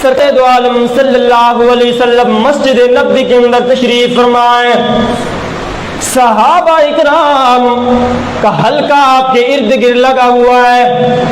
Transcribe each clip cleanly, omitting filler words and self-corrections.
سرکار دو عالم صلی اللہ علیہ وسلم مسجد نبوی کے اندر تشریف فرمائے، صحابہ اکرام کا حلقہ آپ کے ارد گرد لگا ہوا ہے،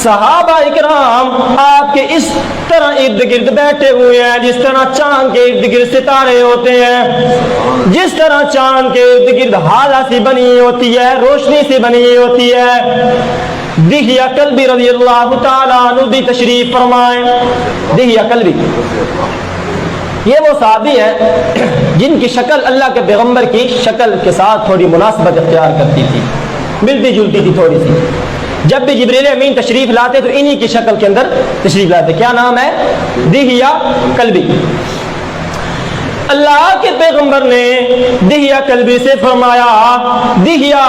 صحابہ اکرام آپ کے اس طرح ارد گرد بیٹھے ہوئے ہیں جس طرح چاند کے ارد گرد ستارے ہوتے ہیں، جس طرح چاند کے ارد گرد ہالہ سی بنی ہوتی ہے، روشنی سی بنی ہوتی ہے۔ دہیہ کلبی رضی اللہ تعالیٰ عنہ بھی تشریف فرمائے۔ دہیہ کلبی یہ وہ صحابی ہے جن کی شکل اللہ کے پیغمبر کی شکل کے ساتھ تھوڑی مناسبت اختیار کرتی تھی، ملتی جلتی تھی تھوڑی سی۔ جب بھی جبریل امین تشریف لاتے تو انہی کی شکل کے اندر تشریف لاتے۔ کیا نام ہے؟ دہیہ کلبی۔ اللہ کے پیغمبر نے دہیہ کلبی سے فرمایا، دہیہ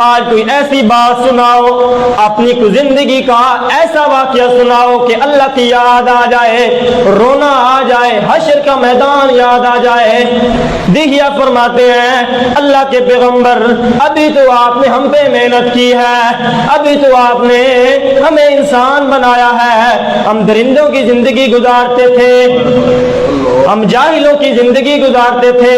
آج کوئی ایسی بات سناؤ، اپنی کوئی زندگی کا ایسا واقعہ سناؤ کہ اللہ کی یاد آ جائے، رونا آ جائے، حشر کا میدان یاد آ جائے۔ دہیہ فرماتے ہیں اللہ کے پیغمبر ابھی تو آپ نے ہم پہ محنت کی ہے، ابھی تو آپ نے ہمیں انسان بنایا ہے، ہم درندوں کی زندگی گزارتے تھے، ہم جاہلوں کی زندگی گزارتے تھے،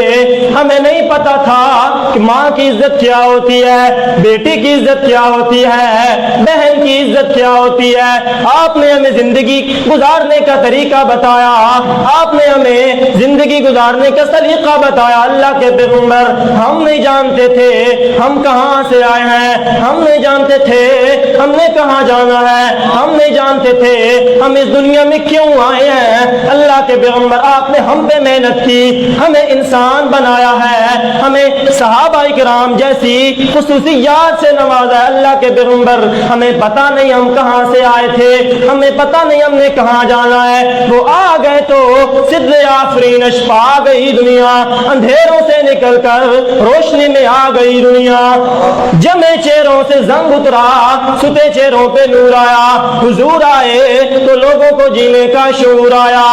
ہمیں نہیں پتا تھا کہ ماں کی عزت کیا ہوتی ہے، بیٹی کی عزت کیا ہوتی ہے، بہن کی عزت کیا ہوتی ہے۔ آپ نے ہمیں زندگی گزارنے کا طریقہ بتایا، آپ نے ہمیں زندگی گزارنے کا سلیقہ بتایا۔ اللہ کے پیغمبر ہم نہیں جانتے تھے ہم کہاں سے آئے ہیں، ہم نہیں جانتے تھے ہم نے کہاں جانا ہے، ہم نہیں جانتے تھے ہم اس دنیا میں کیوں آئے ہیں۔ اللہ کے پیغمبر آپ نے ہم پہ محنت کی، ہمیں انسان بنایا ہے، ہمیں صحابہ کرام جیسی خصوصیات سے نوازا ہے۔ اللہ کے پیغمبر ہمیں پتہ نہیں ہم کہاں سے آئے تھے، ہمیں پتہ نہیں ہم نے کہاں جانا ہے۔ وہ آ گئے تو صدر آفرینش پا گئی دنیا، اندھیروں سے نکل کر روشنی میں آ گئی دنیا۔ جمے چہروں سے زنگ اترا، ستے چہروں پہ نور آیا۔ حضور آئے تو لوگوں کو جینے کا شعور آیا،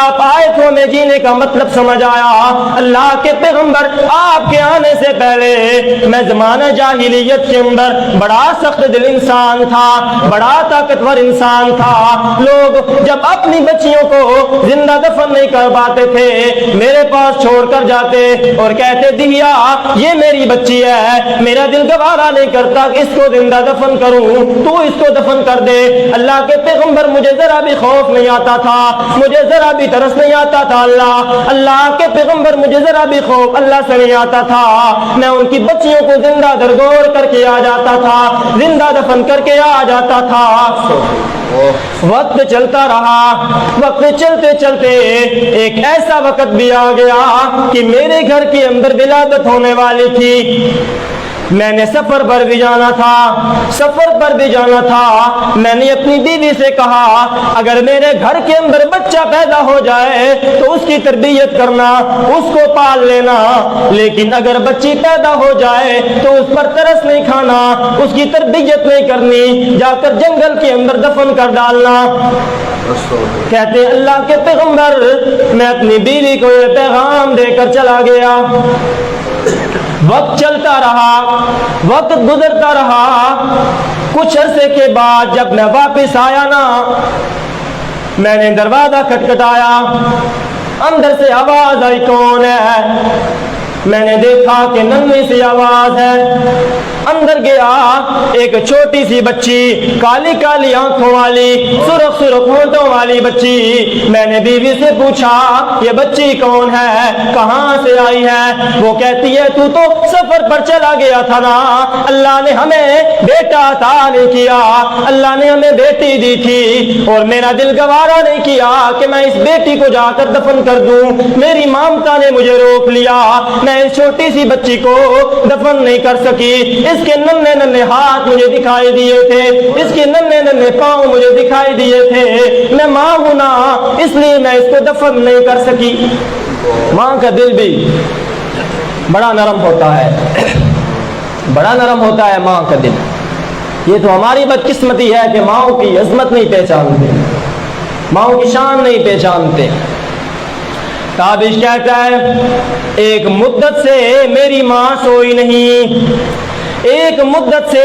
آپ آئے تو ہمیں جینے کا مطلب سمجھ آیا۔ اللہ کے پیغمبر آپ کے آنے سے پہلے میں زمانہ جاہلیت کے اندر بڑا سخت دل انسان تھا، بڑا طاقتور انسان تھا۔ لوگ جب اپنی بچیوں کو زندہ دفن نہیں کر پاتے تھے میرے پاس چھوڑ کر جاتے اور کہتے دہیہ یہ میری بچی ہے، میرا دل گوارا نہیں کرتا کہ اس کو زندہ دفن کروں، تو اس کو دفن کر دے۔ اللہ کے پیغمبر مجھے ذرا بھی خوف نہیں آتا تھا، مجھے ذرا بھی ترس نہیں آتا تھا، اللہ کے پیغمبر مجھے ذرا بھی خوف اللہ سے نہیں آتا تھا۔ میں ان کی بچیوں کو زندہ درگور کر کے آ جاتا تھا، زندہ دفن کر کے آ جاتا تھا۔ وقت چلتا رہا، وقت چلتے چلتے ایک ایسا وقت بھی آ گیا کہ میرے گھر کے اندر ولادت ہونے والی تھی۔ میں نے سفر پر بھی جانا تھا، سفر پر بھی جانا تھا۔ میں نے اپنی بیوی سے کہا اگر میرے گھر کے اندر بچہ پیدا ہو جائے تو اس کی تربیت کرنا، اس کو پال لینا، لیکن اگر بچی پیدا ہو جائے تو اس پر ترس نہیں کھانا، اس کی تربیت نہیں کرنی، جا کر جنگل کے اندر دفن کر ڈالنا۔ کہتے اللہ کے پیغمبر میں اپنی بیوی کو یہ پیغام دے کر چلا گیا۔ وقت چلتا رہا، وقت گزرتا رہا۔ کچھ عرصے کے بعد جب میں واپس آیا نا، میں نے دروازہ کھٹکھٹایا، اندر سے آواز آئی کون ہے؟ میں نے دیکھا کہ ننھی سی آواز ہے۔ اندر گیا، ایک چھوٹی سی بچی، کالی کالی آنکھوں والی، سرخ سرخ ہونٹوں والی بچی۔ میں نے بیوی سے پوچھا یہ بچی کون ہے، کہاں سے آئی ہے؟ وہ کہتی ہے تو سفر پر چلا گیا تھا نا، اللہ نے ہمیں بیٹا عطا نہیں کیا، اللہ نے ہمیں بیٹی دی تھی اور میرا دل گوارا نہیں کیا کہ میں اس بیٹی کو جا کر دفن کر دوں، میری مامتا نے مجھے روک لیا، میں اس چھوٹی سی بچی کو دفن نہیں کر سکی۔ اس کے ننھے ننھے ہاتھ مجھے دکھائی دیے تھے، اس کے ننھے ننھے پاؤں مجھے دکھائی دیے تھے، میں ماں ہوں نا اس لیے میں اس کو دفن نہیں کر سکی۔ ماں کا دل بھی بڑا نرم ہوتا ہے، بڑا نرم ہوتا ہے ماں کا دل۔ یہ تو ہماری بدقسمتی ہے کہ ماؤں کی عظمت نہیں پہچانتے، ماؤں کی شان نہیں پہچانتے۔ تابش کہتا ہے ایک مدت سے میری ماں سوئی نہیں، ایک مدت سے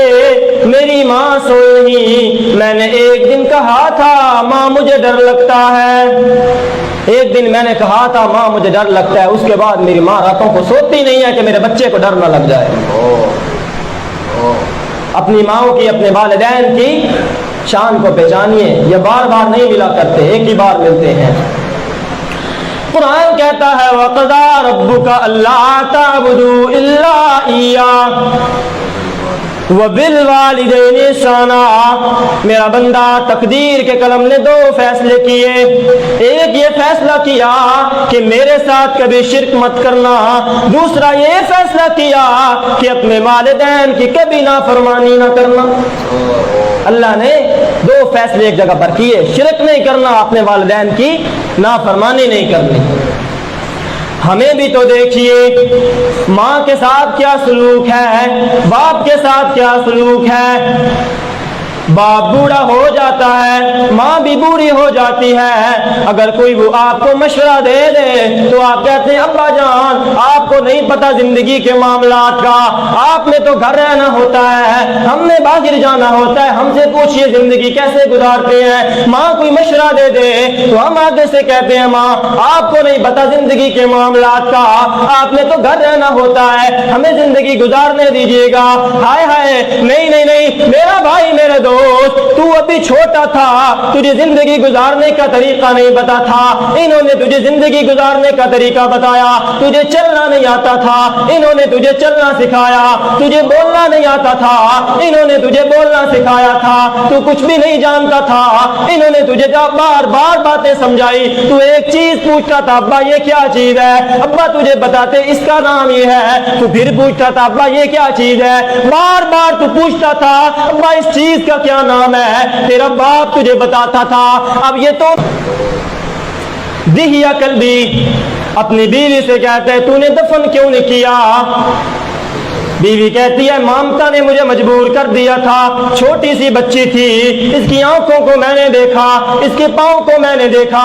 میری ماں سوئی نہیں، میں نے ایک دن کہا تھا ماں مجھے ڈر لگتا ہے، ایک دن میں نے کہا تھا ماں مجھے ڈر لگتا ہے، اس کے بعد میری ماں راتوں کو سوتی نہیں ہے کہ میرے بچے کو ڈر نہ لگ جائے۔ اپنی ماؤں کی، اپنے والدین کی شان کو پہچانیے، یہ بار بار نہیں ملا کرتے، ایک ہی بار ملتے ہیں۔ قرآن کہتا ہے وَقَضَىٰ رَبُّكَ أَلَّا تَعْبُدُوا إِلَّا إِيَّاهُ وَبِالْوَالِدَيْنِ إِحْسَانًا۔ میرا بندہ تقدیر کے قلم نے دو فیصلے کیے، ایک یہ فیصلہ کیا کہ میرے ساتھ کبھی شرک مت کرنا، دوسرا یہ فیصلہ کیا کہ اپنے والدین کی کبھی نافرمانی نہ کرنا۔ اللہ نے دو فیصلے ایک جگہ پر کیے، شرک نہیں کرنا، اپنے والدین کی نافرمانی نہیں کرنی۔ ہمیں بھی تو دیکھیے ماں کے ساتھ کیا سلوک ہے، باپ کے ساتھ کیا سلوک ہے۔ باپ بوڑھا ہو جاتا ہے، ماں بھی بوڑھی ہو جاتی ہے، اگر کوئی وہ آپ کو مشورہ دے دے تو آپ کہتے ہیں ابا جان آپ کو نہیں پتا زندگی کے معاملات کا، آپ نے تو گھر رہنا ہوتا ہے، ہم نے باہر جانا ہوتا ہے، ہم سے پوچھئے زندگی کیسے گزارتے ہیں۔ ماں کوئی مشورہ دے دے تو ہم آگے سے کہتے ہیں ماں آپ کو نہیں پتا زندگی کے معاملات کا، آپ نے تو گھر رہنا ہوتا ہے، ہمیں زندگی گزارنے دیجیے گا۔ ہائے ہائے نہیں نہیں نہیں میرا بھائی میرے دوست، تو ابھی چھوٹا تھا، تجھے زندگی گزارنے کا طریقہ نہیں پتا تھا، انہوں نے تجھے زندگی گزارنے کا طریقہ بتایا، تجھے چلنا نہیں آتا تھا، انہوں نے تجھے چلنا سکھایا، تجھے بولنا نہیں آتا تھا، انہوں نے تجھے بولنا سکھایا تھا، تو کچھ بھی نہیں جانتا تھا، انہوں نے تجھے بار بار باتیں سمجھائی، تو ایک چیز پوچھتا تھا ابا یہ کیا چیز ہے، ابا تجھے بتاتے اس کا نام یہ ہے، تو پھر پوچھتا تھا ابا یہ کیا چیز ہے، بار بار تو پوچھتا تھا ابا اس چیز کا کیا نام ہے، تیرا باپ تجھے بتاتا تھا۔ اب یہ تو دہیا قلبی اپنی بیوی سے کہتا ہے تو نے دفن کیوں نہیں کیا؟ بیوی کہتی ہے مامتا نے مجھے مجبور کر دیا تھا، چھوٹی سی بچی تھی، اس کی آنکھوں کو میں نے دیکھا، اس کے پاؤں کو میں نے دیکھا،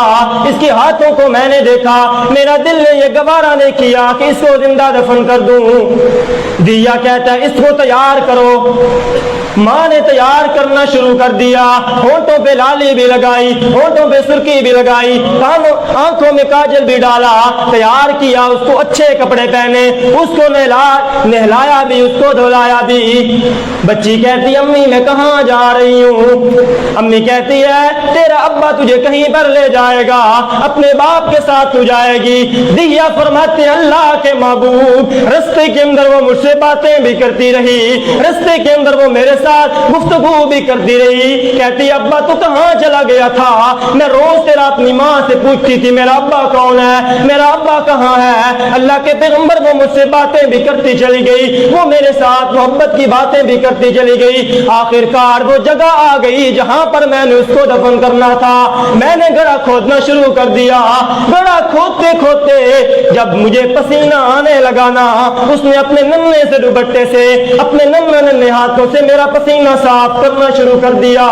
اس کے ہاتھوں کو میں نے دیکھا، میرا دل نے یہ گوارا نہیں کیا کہ اس کو زندہ دفن کر دوں۔ دیا کہتا ہے اس کو تیار کرو۔ ماں نے تیار کرنا شروع کر دیا، ہونٹوں پہ لالی بھی لگائی، ہونٹوں پہ سرخی بھی لگائی، آنکھوں میں کاجل بھی ڈالا، تیار کیا، اس کو اچھے کپڑے پہنے، اس کو نہلایا بھی، اس کو دھلایا بھی۔ بچی کہتی امی میں کہاں جا رہی ہوں؟ امی کہتی ہے تیرا ابا تجھے کہیں پر لے جائے گا، اپنے باپ کے ساتھ تو جائے گی۔ دیا فرماتے اللہ کے محبوب رستے کے اندر وہ مجھ سے باتیں بھی کرتی رہی، رستے کے اندر وہ میرے ساتھ گفتگو بھی کرتی رہی، کہتی ابا تو کہاں چلا گیا تھا؟ میں روز تیرا اپنی ماں سے پوچھتی تھی میرا ابا کون ہے، میرا ابا کہاں ہے؟ اللہ کے پیغمبر وہ مجھ سے باتیں بھی کرتی چلی گئی، وہ میرے ساتھ محبت کی باتیں بھی کرتی چلی گئی، آخر کار وہ جگہ آ گئی جہاں پر میں نے اس کو دفن کرنا تھا، میں نے گڑھا کھودنا شروع کر دیا۔ گڑھا کھودتے کھودتے جب مجھے پسینہ آنے لگا نا، اس نے اپنے ننھے سے دوپٹے سے اپنے ننھے ہاتھوں سے میرا پسینہ صاف کرنا شروع کر دیا۔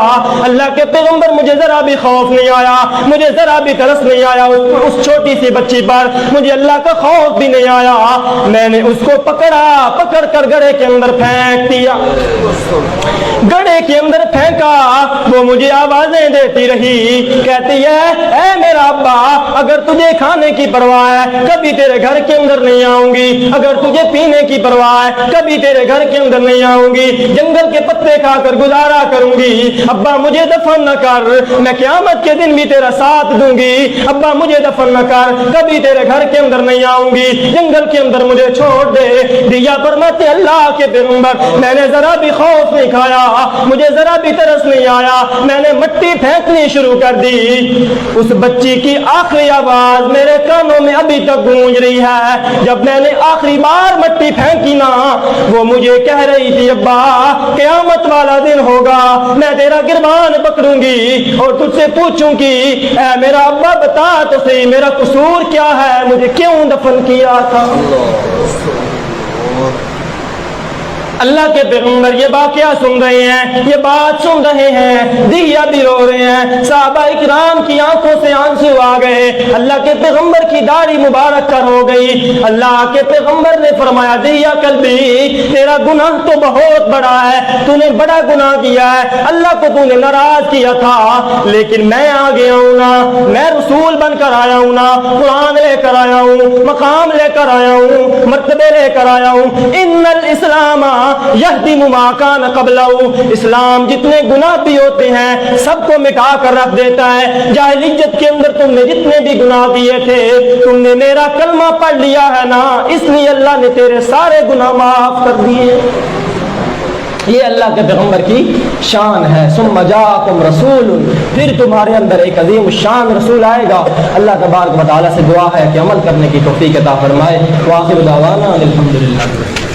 اللہ کے پیغمبر مجھے ذرا بھی خوف نہیں آیا، مجھے ذرا بھی ترس نہیں آیا اس چھوٹی سی بچی پر، مجھے اللہ کا خوف بھی نہیں آیا، میں نے اس کو پکڑ کر گڑھے کے اندر پھینک دیا۔ گڑھے کے اندر پھینکا، وہ مجھے آوازیں دیتی رہی، کہتی ہے اے میرا ابا اگر تجھے کھانے کی پرواہ ہے کبھی تیرے گھر کے اندر نہیں آؤں گی، اگر تجھے پینے کی پرواہ ہے کبھی تیرے گھر کے اندر نہیں آؤں گی، جنگل کے پتے کھا کر گزارا کروں گی، ابا مجھے دفن نہ کر، میں قیامت کے دن بھی تیرا ساتھ دوں گی، ابا مجھے دفن نہ کر، کبھی تیرے گھر کے اندر نہیں آؤں گی، جنگل کے اندر مجھے چھوڑ دے۔ دیا فرماتے اللہ کے پیغمبر میں نے ذرا بھی خوف نہیں کھایا، مجھے ذرا بھی ترس نہیں آیا، میں نے مٹی پھینکنی شروع کر دی۔ اس بچی کی آخری آواز میرے کانوں میں ابھی تک گونج رہی ہے، جب میں نے آخری بار مٹی پھینکی نا، وہ مجھے کہہ رہی تھی ابا قیامت والا دن ہوگا، میں تیرا گربان پکڑوں گی اور تجھ سے پوچھوں گی اے میرا ابا بتا تو صحیح میرا قصور کیا ہے، مجھے کیوں دفن کیا تھا؟ اللہ کے پیغمبر یہ واقعہ سن رہے ہیں، یہ بات سن رہے ہیں، دہیا بھی رو رہے ہیں، صحابہ اکرام کی آنکھوں سے آنسو آ گئے، اللہ کے پیغمبر کی داڑھی مبارک کر ہو گئی۔ اللہ کے پیغمبر نے فرمایا دہیا قلبی تیرا گناہ تو بہت بڑا ہے، تو نے بڑا گناہ کیا ہے، اللہ کو تو نے ناراض کیا تھا، لیکن میں آ گیا ہوں نا، میں رسول بن کر آیا ہوں نا، قرآن لے کر آیا ہوں، مقام لے کر آیا ہوں، مرتبے لے کر آیا ہوں۔ ان الاسلام یہدم ما کان قبلہ، اسلام جتنے گناہ بھی ہوتے ہیں سب کو مٹا کر رکھ دیتا ہے۔ جاہلیت کے اندر تم نے جتنے بھی گناہ کیے تھے، تم نے میرا کلمہ پڑھ لیا ہے نا، اس لیے اللہ نے تیرے سارے گناہ معاف کر دیے۔ یہ اللہ کے پیغمبر کی شان ہے۔ ثم جاءکم رسول، پھر تمہارے اندر ایک عظیم الشان رسول آئے گا۔ اللہ تبارک و تعالیٰ سے دعا ہے کہ عمل کرنے کی توفیق عطا فرمائے۔ وآخر دعوانا الحمدللہ۔